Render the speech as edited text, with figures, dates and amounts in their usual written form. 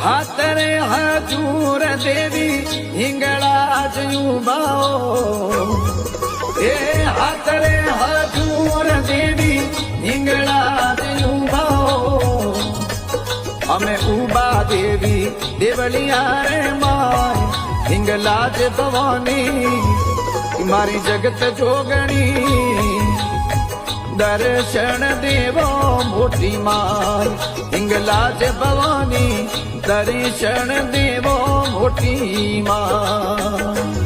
હાતરે હજૂર દેવી હિંગળાજ ઉભાઓ એ હાતરે હજૂર દેવી હિંગળાજ ઉભાઓ અમે ઉભા દેવી દેવળિયા રે માય હિંગલાજ ભવાની મારી જગત જોગણી દર્શન દેવો મોટી માય હિંગલાજ ભવાની દર્શન દેવો મોટી માય